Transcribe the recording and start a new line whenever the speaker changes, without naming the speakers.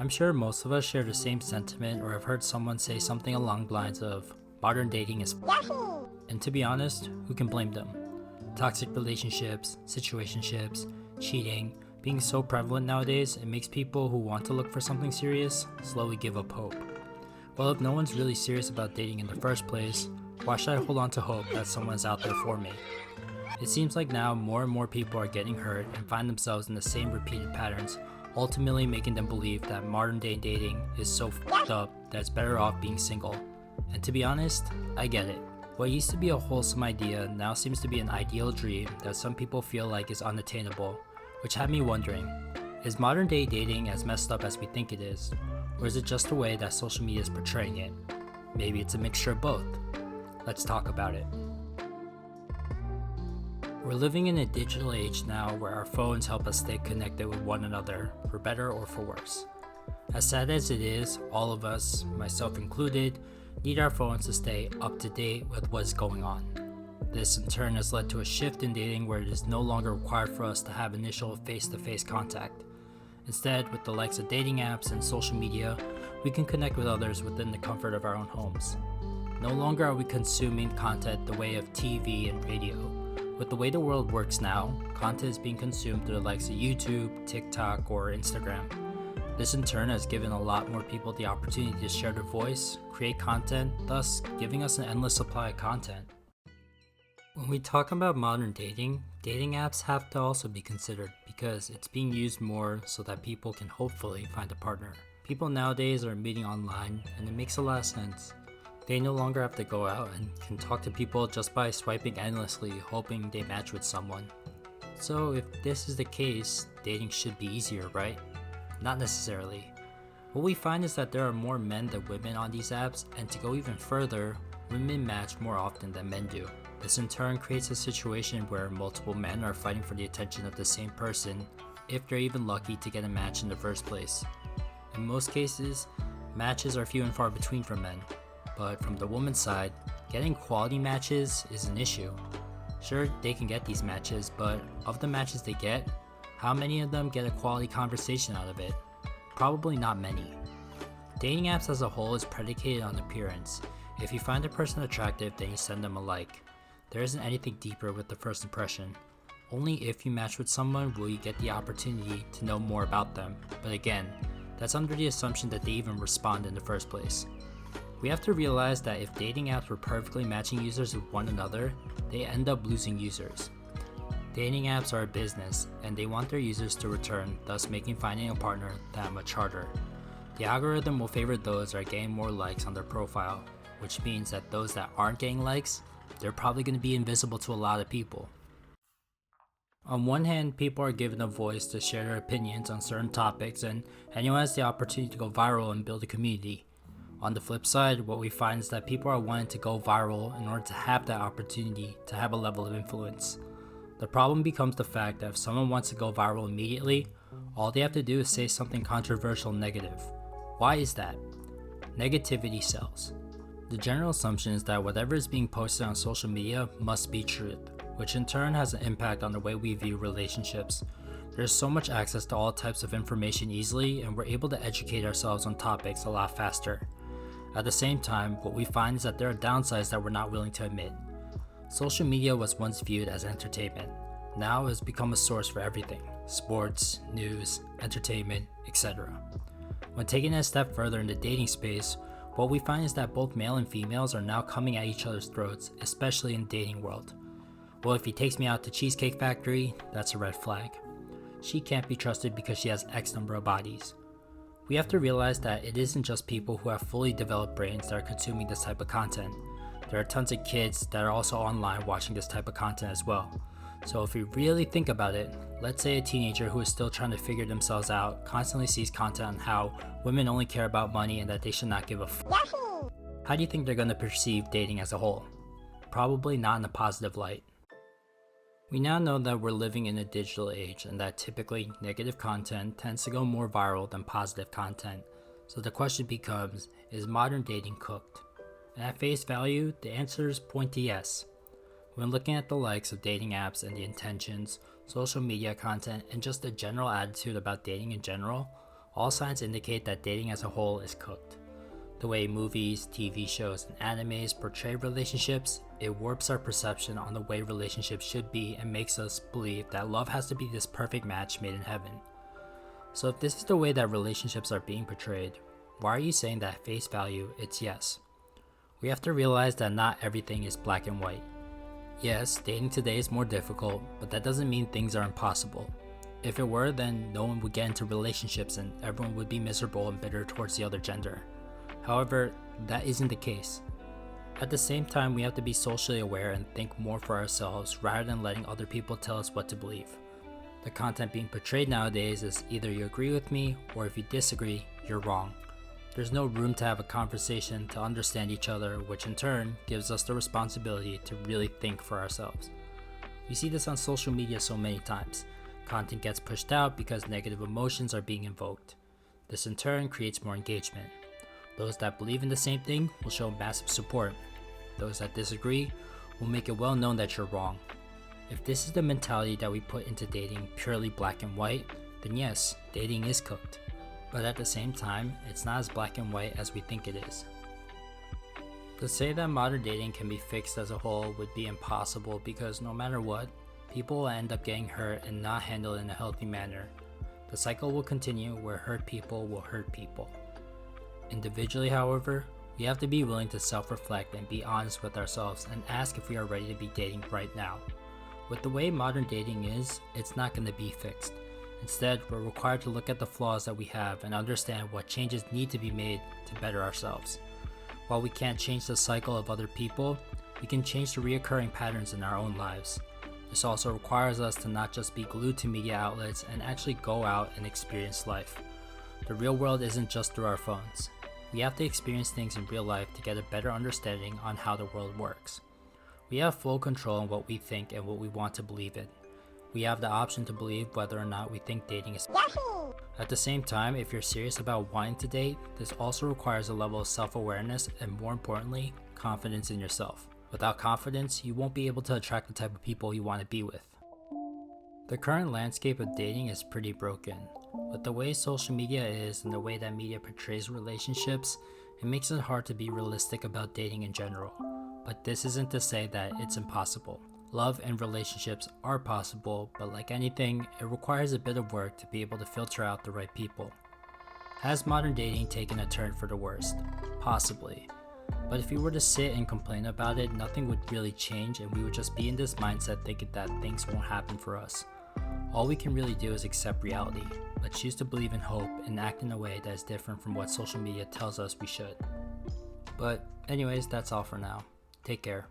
I'm sure most of us share the same sentiment or have heard someone say something along the lines of, modern dating is and to be honest, who can blame them? Toxic relationships, situationships, cheating, being so prevalent nowadays, it makes people who want to look for something serious slowly give up hope. Well, if no one's really serious about dating in the first place, why should I hold on to hope that someone's out there for me? It seems like now more and more people are getting hurt and find themselves in the same repeated patterns, ultimately making them believe that modern day dating is so f***ed up that it's better off being single. And to be honest, I get it. What used to be a wholesome idea now seems to be an ideal dream that some people feel like is unattainable, which had me wondering, is modern day dating as messed up as we think it is? Or is it just the way that social media is portraying it? Maybe it's a mixture of both. Let's talk about it. We're living in a digital age now where our phones help us stay connected with one another, for better or for worse. As sad as it is, all of us, myself included, need our phones to stay up to date with what's going on. This in turn has led to a shift in dating where it is no longer required for us to have initial face-to-face contact. Instead, with the likes of dating apps and social media, we can connect with others within the comfort of our own homes. No longer are we consuming content the way of TV and radio. With the way the world works now, content is being consumed through the likes of YouTube, TikTok, or Instagram. This in turn has given a lot more people the opportunity to share their voice, create content, thus giving us an endless supply of content. When we talk about modern dating apps have to also be considered because it's being used more so that people can hopefully find a partner. People nowadays are meeting online and it makes a lot of sense. They no longer have to go out and can talk to people just by swiping endlessly, hoping they match with someone. So if this is the case, dating should be easier, right? Not necessarily. What we find is that there are more men than women on these apps, and to go even further, women match more often than men do. This in turn creates a situation where multiple men are fighting for the attention of the same person, if they're even lucky to get a match in the first place. In most cases, matches are few and far between for men. But from the woman's side, getting quality matches is an issue. Sure, they can get these matches, but of the matches they get, how many of them get a quality conversation out of it? Probably not many. Dating apps as a whole is predicated on appearance. If you find a person attractive, then you send them a like. There isn't anything deeper with the first impression. Only if you match with someone will you get the opportunity to know more about them, but again, that's under the assumption that they even respond in the first place. We have to realize that if dating apps were perfectly matching users with one another, they end up losing users. Dating apps are a business, and they want their users to return, thus making finding a partner that much harder. The algorithm will favor those that are getting more likes on their profile, which means that those that aren't getting likes, they're probably going to be invisible to a lot of people. On one hand, people are given a voice to share their opinions on certain topics, and anyone has the opportunity to go viral and build a community. On the flip side, what we find is that people are wanting to go viral in order to have that opportunity to have a level of influence. The problem becomes the fact that if someone wants to go viral immediately, all they have to do is say something controversial and negative. Why is that? Negativity sells. The general assumption is that whatever is being posted on social media must be truth, which in turn has an impact on the way we view relationships. There's so much access to all types of information easily, and we're able to educate ourselves on topics a lot faster. At the same time, what we find is that there are downsides that we're not willing to admit. Social media was once viewed as entertainment. Now it has become a source for everything: sports, news, entertainment, etc. When taking it a step further in the dating space, what we find is that both male and females are now coming at each other's throats, especially in the dating world. Well, if he takes me out to Cheesecake Factory, that's a red flag. She can't be trusted because she has X number of bodies. We have to realize that it isn't just people who have fully developed brains that are consuming this type of content. There are tons of kids that are also online watching this type of content as well. So if we really think about it, let's say a teenager who is still trying to figure themselves out constantly sees content on how women only care about money and that they should not give a f***. How do you think they're going to perceive dating as a whole? Probably not in a positive light. We now know that we're living in a digital age and that typically negative content tends to go more viral than positive content. So the question becomes, is modern dating cooked? And at face value, the answers point to yes. When looking at the likes of dating apps and the intentions, social media content, and just the general attitude about dating in general, all signs indicate that dating as a whole is cooked. The way movies, TV shows, and animes portray relationships, it warps our perception on the way relationships should be and makes us believe that love has to be this perfect match made in heaven. So if this is the way that relationships are being portrayed, why are you saying that at face value it's yes? We have to realize that not everything is black and white. Yes, dating today is more difficult, but that doesn't mean things are impossible. If it were, then no one would get into relationships and everyone would be miserable and bitter towards the other gender. However, that isn't the case. At the same time, we have to be socially aware and think more for ourselves rather than letting other people tell us what to believe. The content being portrayed nowadays is either you agree with me, or if you disagree, you're wrong. There's no room to have a conversation to understand each other, which in turn gives us the responsibility to really think for ourselves. We see this on social media so many times. Content gets pushed out because negative emotions are being invoked. This in turn creates more engagement. Those that believe in the same thing will show massive support. Those that disagree will make it well known that you're wrong. If this is the mentality that we put into dating, purely black and white, then yes, dating is cooked. But at the same time, it's not as black and white as we think it is. To say that modern dating can be fixed as a whole would be impossible because no matter what, people will end up getting hurt and not handled in a healthy manner. The cycle will continue where hurt people will hurt people. Individually, however, we have to be willing to self-reflect and be honest with ourselves and ask if we are ready to be dating right now. With the way modern dating is, it's not going to be fixed. Instead, we're required to look at the flaws that we have and understand what changes need to be made to better ourselves. While we can't change the cycle of other people, we can change the reoccurring patterns in our own lives. This also requires us to not just be glued to media outlets and actually go out and experience life. The real world isn't just through our phones. We have to experience things in real life to get a better understanding on how the world works. We have full control on what we think and what we want to believe in. We have the option to believe whether or not we think dating is Yahoo! At the same time, if you're serious about wanting to date, this also requires a level of self-awareness and, more importantly, confidence in yourself. Without confidence, you won't be able to attract the type of people you want to be with. The current landscape of dating is pretty broken. With the way social media is and the way that media portrays relationships, it makes it hard to be realistic about dating in general. But this isn't to say that it's impossible. Love and relationships are possible, but like anything, it requires a bit of work to be able to filter out the right people. Has modern dating taken a turn for the worst? Possibly. But if we were to sit and complain about it, nothing would really change and we would just be in this mindset thinking that things won't happen for us. All we can really do is accept reality, but choose to believe in hope and act in a way that is different from what social media tells us we should. But anyways, that's all for now. Take care.